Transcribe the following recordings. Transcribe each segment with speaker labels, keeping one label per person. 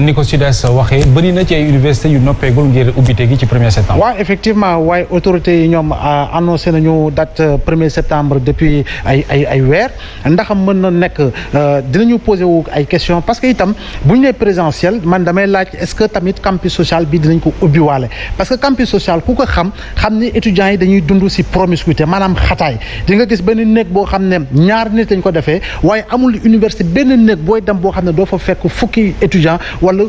Speaker 1: ni ko SUDES waxee bëri na ci ay université yu noppeegul ngir ubbite gi ci 1er septembre.
Speaker 2: waaw effectivement waaye autorités yi ñoom annoncé nañu date 1er septembre depuis ay weer ndax mën na nekk dinañu posé wu ay questions parce que itam bu ñu nee présentiel man damay laaj est-ce que tamit campus social bi dinañ ko ubbiwaale parce que campus social ku ko xam ni étudiants yi dañuy dund ci promiscuité maanaam xataay di nga gis benn néeg boo xam ne ñaar nit lañ ko defee waaye amul université benn néeg booy dem boo xam ne doo fa fekk fukki étudiant wala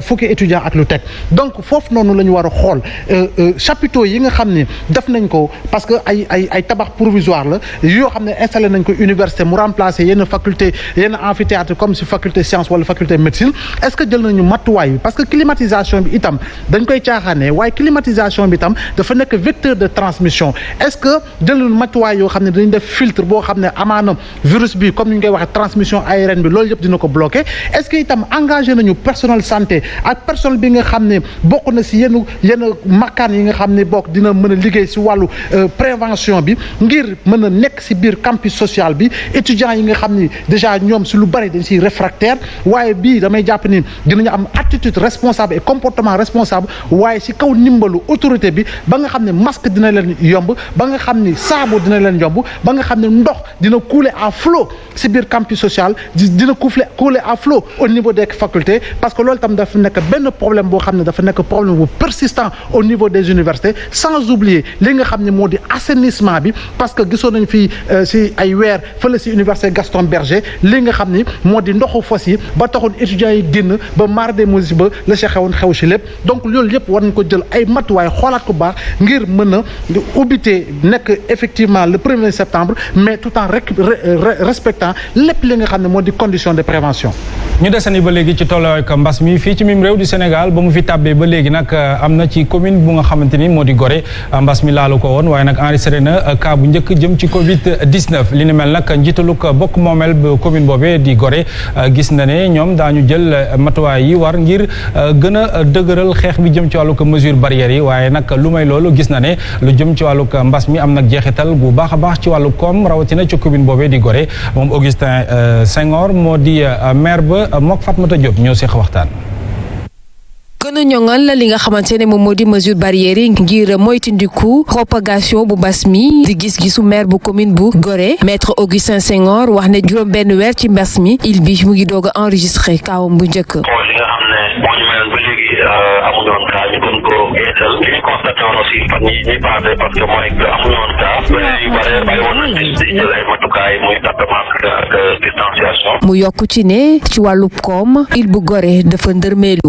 Speaker 2: fukki étudiant ak lu teg donc foofu noonu la ñu war a xool chapiteaux yi nga xam ne def nañ ko parce que ay tabax provisoire la yoo xam ne installé nañ ko université mu remplacer yenn faculté yenn amphithéâtre comme si faculté science wala faculté médecine est-ce que jël nañu matuwaay bi parce que climatisation bi itam dañ koy caaxaanee waaye climatisation bi itam dafa nekk vecteur de transmission est-ce que jël nañu matuwaay yoo xam ne dañu def filtre boo xam ne amaana virus bi comme ni ñu koy waxee transmission aérienne bi loolu yëpp dina ko bloquer est-ce que itam engagé nañu personnel santé ak personnel bi nga xam ne bokk na si yenn makkaan yi nga xam ne bokk dina mën a liggéey si wàllu prévention bi ngir mën a nekk si biir campus social bi étudiants yi nga xam ni déjà ñoom si lu bari dañ siy réfractaire waaye bii damay jàpp ni dinañu am attitude responsable et comportement responsable waaye si kaw ndimbalu autorité bi ba nga xam ne masque dina leen yomb ba nga xam ni saabu dina leen yomb ba nga xam ne ndox dina couler à flot si biir campus social dina couler à flot au niveau des facultés parce que loolu tam dafa nekk benn problème boo xam ne dafa nekk problème bu persistant au niveau des universités sans oublier li nga xam ne moo di assainissement bi parce que gisoon nañ fii si ay weer fële si université Gaston Berger li nga xam ni moo di ndoxu fos yi ba taxoon étudiants yi génn ba mar des musiba ba la si xewoon xew si lépp donc loolu yëpp war nañ ko jël ay matuwaay xoolaat ko baax ngir mën a ubbite nekk effectivement le 1er septembre mais tout en respectant lépp li nga xam ne moo di condition de prévention.
Speaker 1: ñu desani ba léegi ci tolluwaay ak mbas mi fii ci mim réew di Sénégal ba mu fi tàbbee ba léegi nag am na ci commune bu nga xamante ni moo di Gorée mbas mi laalu ko woon waaye nag enregistré na cas bu njëkk jëm ci Covid 19 li ni mel nag njiitalug bokk moomeel bu commune boobee di Gorée gis na ne ñoom daañu jël matuwaay yi war ngir gën a dëgëral xeex bi jëm ci wàllug mesure barrières yi waaye nag lu may loolu gis na ne lu jëm ci wàllug mbas mi am nag jeexital bu baax a baax ci wàllu koom rawatina ci commune boobee di Gorée moom Augustin Senghor moo di maire ba mook Fatmata Diop ñoo seq waxtaan.
Speaker 3: gën a ñoŋal li nga xamante ne moom moo di mesure barrière yi ngir moytandiku propagation bu mbas mi di gis-gisu maire bu commune bu Gorée maître Augustin Senghor wax ne juróom benn weer ci mbas mi il bi mu ngi doog a enregistré kaawam bu njëkk.
Speaker 4: amuñu woon cas ñu gën ko yeesal li ñu constaté woon aussi fan ñi passé parce que mooy que amuñu woon cas yu bare bàyyi woon nañ di jël ay matukaay muy takk masque ak distanciation.
Speaker 3: mu yokk ci ne ci wàllu koom il bu Gorée dafa ndërmeelu.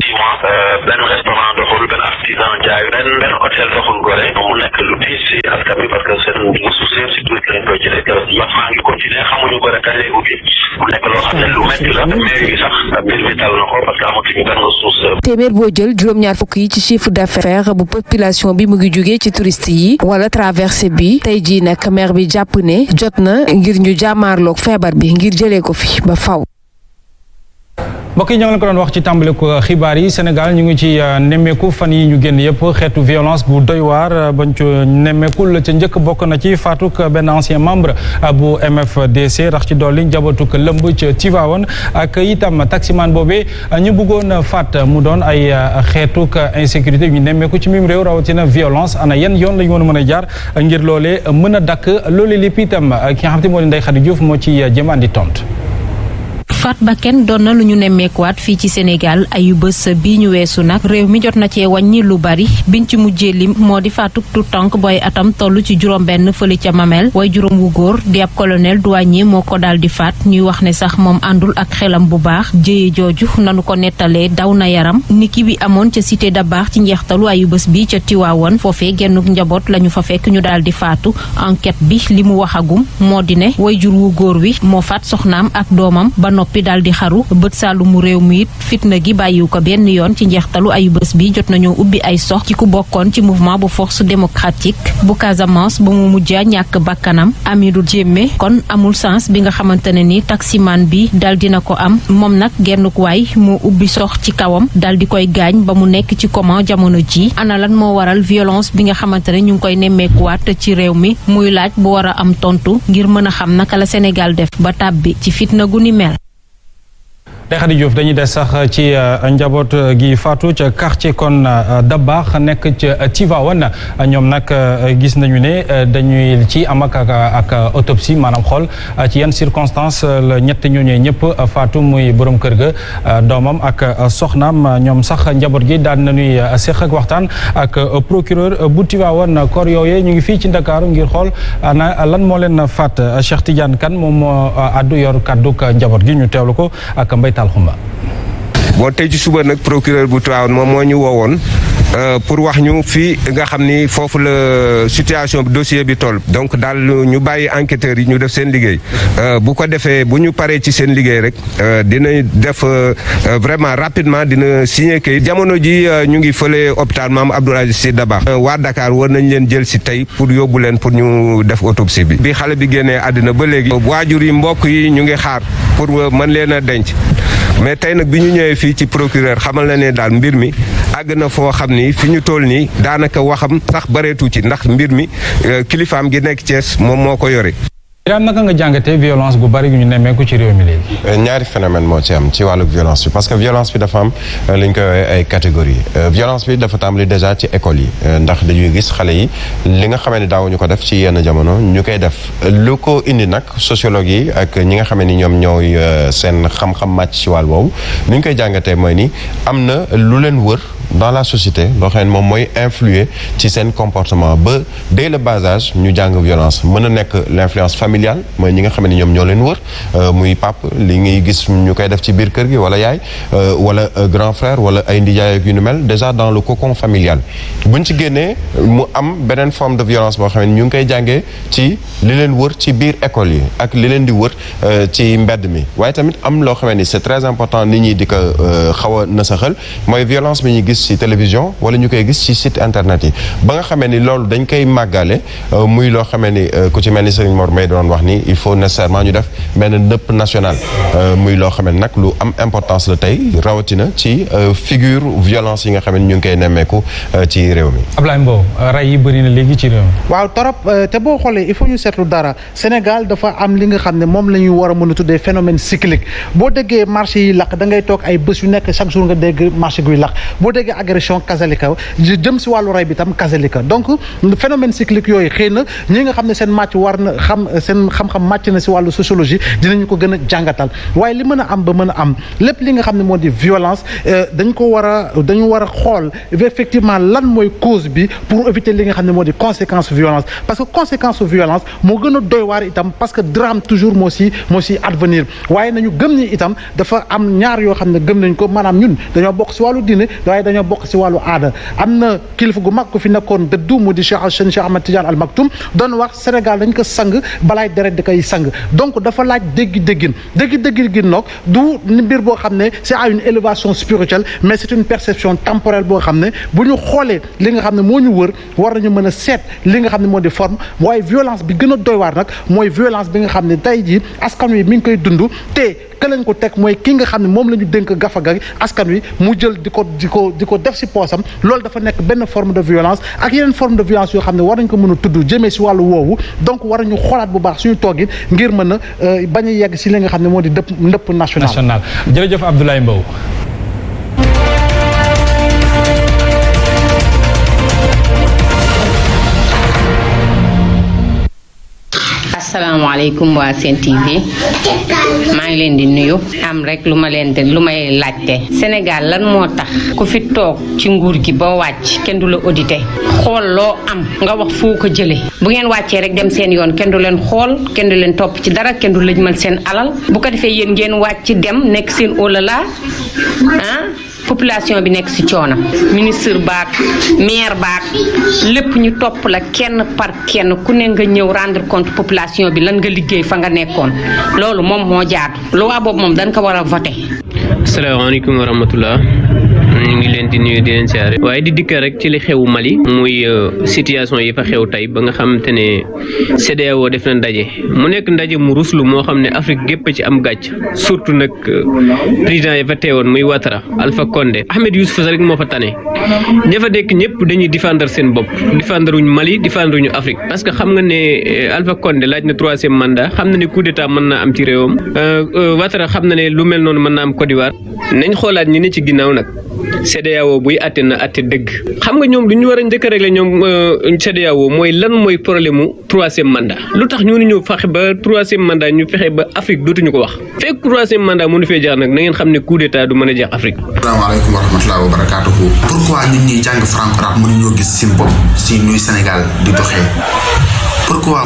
Speaker 4: benn restaurant doxul benn artisan jaay benn hôtel doxul Gorée mu nekk lu tiis si askan bi parce que seen ressource yëpp si tourisme lañ koy jëlee te mbas maa ngi continuer xamuñu Gorée kañ lay ubbi mu nekk loo xam ne lu métti la mais yi sax mbir mi dal na ko parce que amatuñu benn ressource.
Speaker 3: téeméer boo jël juróom-ñaar fukk yi ci chiffre d'affaires bu population bi mu ngi jugee ci touristes yi wala traversée bi tey jii nag maire bi jàpp ne jot na ngir ñu jàmmaarloog feebar bi ngir jëlee ko fi ba faw.
Speaker 1: mbokk yi ñoo ngi leen ko doon wax ci tàmbali ko xibaar yi Sénégal ñu ngi ci nemmeeku fan yi ñu génn yëpp xeetu violence bu doy waar bañ ci nemmeekul ca njëkk bokk na ci faatuk benn ancien membre bu MFDC rax ci dolli njabootuk lëmb ca Tivaouane ak itam taximan boobee ñu bëggoon faat mu doon ay xeetuk insécurité ñu nemmeeku ci mim réew rawatina violence ana yan yoon la ñu mën a jaar ngir loolee mën a dakk loolu lépp itam ki nga xam te moo di Ndeye Khady Diouf moo ci jëm andi tontu.
Speaker 5: faat bakkan doon na lu ñu nemmeekuwaat fii ci Sénégal ayu bés bii ñu weesu nag réew mi jot na cee wàññi lu bari biñ ci mujjee lim moo di faatuk tu tànk booy atam toll ci juróom benn fële ca Mamel way juróom wu góor di ab colonel douanier moo ko daal di faat ñuy wax ne sax moom àndul ak xelam bu baax jéye jooju nanu ko nettalee daw na yaram niki bi amoon ca cité da baax ci njeextalu ayu bés bi ca Tiwaawoon foofee gennuk njaboot lañu fa fekk ñu daal di faatu enquête bi li mu waxagum moo di ne way jur wu góor wi moo faat soxnaam ak doomam ba noppi daal di xaru bët saalumu réew mi it fitna gi bàyyiwu ko benn yoon ci njeextalu ayu bés bi jot nañoo ubbi ay sox ci ku bokkoon ci mouvement bu force démocratique bu Casamance ba mu mujjaa ñàkk bakkanam Amidou Diémé kon amul sens bi nga xamante ne ni taximan bi dal dina ko am moom nag gennuk waay moo ubbi sox ci kawam dal di koy gaañ ba mu nekk ci coma jamono ji ana lan moo waral violence bi nga xamante ne ñu ngi koy nemmeekuwaat ci réew mi muy laaj bu war a am tontu ngir mën a xam naka la Sénégal def ba tàbbi ci fitna gu ni mel.
Speaker 1: Khady Diouf dañuy des sax ci njaboot gi faatu ca quartier kon Dabakh nekk ca Tivaouane ñoom nag gis nañu ne dañuy ci am ak autopsie maanaam xool ci yan circonstances la ñett ñooñee ñëpp faatu muy borom kër ga doomam ak soxnaam ñoom sax njaboot gi daan nañuy seq ak waxtaan ak procureur bu Tivaouane kor yooyee ñu ngi fii ci Ndakaaru ngir xool ana lan moo leen faat Cheikh Tidiane Kane moom moo addu yor kàdduk njaboot gi ñu teewlu ko ak Mbaye Xumba.
Speaker 6: bon tey ci suba nag procureur bu Tivaouane moom moo ñu woowoon pour wax ñu fii nga xam ni foofu la situation dossier bi toll donc daal ñu bàyyi enquêteurs yi ñu def seen liggéey bu ko defee bu ñu paree ci seen liggéey rek dina def vraiment rapidement dina signer kayit jamono ji ñu ngi fële hôpital Mame Abdou Aziz Sy Dabakh waa Dakar war nañ leen jël si tey pour yóbbu leen pour ñu def autopsie bi xale bi génnee àddina ba léegi waajur yi mbokk yi ñu ngi xaar pour mën leen a denc mais tey nag bi ñu ñëwee fii ci procureur xamal na ne daal mbir mi àgg na foo xam ni fi ñu toll nii daanaka waxam sax bareetu ci ndax mbir mi kilifaam gi nekk Thiès moom moo ko yore.
Speaker 1: Birame naka nga jàngatee violence bu bari gu ñu nemmeeku ci réew mi léegi.
Speaker 7: ñaari phénomène moo ci am ci wàllu violence bi parce que violence bi dafa am li ñu koy woowee ay catégories violence bi dafa tàmbali déjà ci école yi ndax dañuy gis xale yi li nga xamee ni daawuñu ko def ci yenn jamono ñu koy def lu ko indi nag sociologue yi ak ñi nga xamee ni ñoom ñooy seen xam-xam màcc ci wàll boobu ni ñu koy jàngatee mooy ni am na lu leen wër dans la société loo xam ne moom mooy influer ci seen comportement ba dès le bas âge ñu jàng violence mën a nekk l'influence familiale mooy ñi nga xam ne ñoom ñoo leen wër muy pap li ngay gis ñu koy def ci biir kër gi wala yaay wala grand frère wala ay ndijaay ak yu nu mel déjà dans le cocon familial buñ ci génnee mu am beneen forme de violence boo xam ne ñu ngi koy jàngee ci li leen wër ci biir école yi ak li leen di wër ci mbedd mi waaye tamit am loo xam ne c'est très important nit ñi di ko xaw a nasaxal mooy violence bi ñuy gis ci télévision wala ñu koy gis ci site internet yi ba nga xamee ni loolu dañ koy màggale muy loo xamee ni ku ci mel ni Serigne Mor Mbaye doon wax ni il faut nécessairement ñu def benn nëpp national muy loo xamee nag lu am importance la tey rawatina ci figure violence yi nga xamee ni ñu ngi koy nemmeeku ci réew mi.
Speaker 1: Ablaye Mbow rey yi bëri na léegi ci réew mi.
Speaker 2: waaw torop te boo xoolee il faut ñu seetlu dara Sénégal dafa am li nga xam ne moom la ñu war a mën a tuddee phénomène cyclique boo déggee marché yi lakk da ngay toog ay bés yu nekk chaque jour nga dégg marché guy lakk boo déggee agression kazalika jëm si wàllu rey bi tam kazalika donc phénomène cyclique yooyu xëy na ñi nga xam ne seen màcc war na xam seen xam-xam màcc na si wàllu sociologie dinañu ko gën a jàngatal waaye li mën a am ba mën a am lépp li nga xam ne moo di violence dañu war a xool effectivement lan mooy cause bi pour éviter li nga xam ne moo di conséquence violence parce que conséquence violence moo gën a doy waar itam parce que drame toujours moo si advenir waaye nañu gëm ni itam dafa am ñaar yoo xam ne gëm nañ ko maanaam ñun dañoo bokk si wàllu diine waaye dañoo bokk si wàllu aada am na kilifa gu mag ku fi nekkoon dëddu mu di Cheikh Ahmed Tidiane Al Maktoum doon wax Sénégal dañ ko sang balaay deret di koy sang donc dafa laaj déggi-déggin gi nag du mbir boo xam ne c'est à une élévation spirituelle mais c'est une perception temporelle boo xam ne bu ñu xoolee li nga xam ne moo ñu wër war nañu mën a seet li nga xam ne moo di forme waaye violence bi gën a doy waar nag mooy violence bi nga xam ne tey jii askan wi mi ngi koy dund te ka lañ ko teg mooy ki nga xam ne moom la ñu dénk gafaga askan wi mu jël di ko def si poosam loolu dafa nekk benn forme de violence ak yeneen forme de violence yoo xam ne war nañ ko mën a tudd jëmee si wàllu woowu donc war nañu xoolaat bu baax suñu toogin ngir mën a bañ a yegg si li nga xam ne moo di ndëpp national.
Speaker 1: Jërëjëf Abdoulaye Mbow.
Speaker 8: asalaamaaleykum waa Sen TV maa ngi leen di nuyu am rek lu may laajte Sénégal lan moo tax ku fi toog ci nguur gi ba wàcc kenn du la audité xool loo am nga wax foo ko jëlee bu ngeen wàccee rek dem seen yoon kenn du leen xool kenn du leen topp ci dara kenn du lëjmal seen alal bu ko defee yéen ngeen wàcc dem nekk seen olala population bi nekk ci coono ministre baak maire baak lépp ñu topp la kenn par kenn ku ne nga ñëw rendre compte population bi lan nga liggéey fa nga nekkoon loolu moom moo jaatu loi boobu moom dañ ko war a voter.
Speaker 9: asalaamaaleykum wa rahmatullah ñu ngi leen di nuyu di leen siyaare waaye di dikka rek ci li xewu Mali muy situation yi fa xew tey ba nga xamante ne CEDEAO def na ndaje mu nekk ndaje mu ruslu moo xam ne Afrique gépp ci am gàcc surtout nag président yi fa teewoon muy Ouattara Alpha Condé Ahmed Youssouf rek moo fa tane ña fa dekk ñëpp dañuy défendre seen bopp défendre wuñu Mali défendre wuñu Afrique parce que xam nga ne Alpha Condé laaj na 3e mandat xam na ne coup d'état mën naa am ci réewam Ouattara xam na ne lu mel noonu mën naa am Côte d'Ivoire nañ xoolaat ñi ne ci ginnaaw nag CEDEAO buy àtte na àtte dëgg xam nga ñoom lu ñu war a njëkk a régler ñoom CEDEAO mooy lan mooy problème mu 3e mandat lu tax ñu ñu fexe ba 3e mandat ñu fexe ba Afrique dootuñu ko wax fekk 3e mandat mënu fee jeex nag na ngeen xam ne coup d'état du mën a jeex Afrique.
Speaker 10: asalaamaaleykum wa rahmatulah wa barakaatuhu. pourquoi nit ñi jàng franco-arabe mënuñoo gis seen bopp si ñuy Sénégal di doxee pourquoi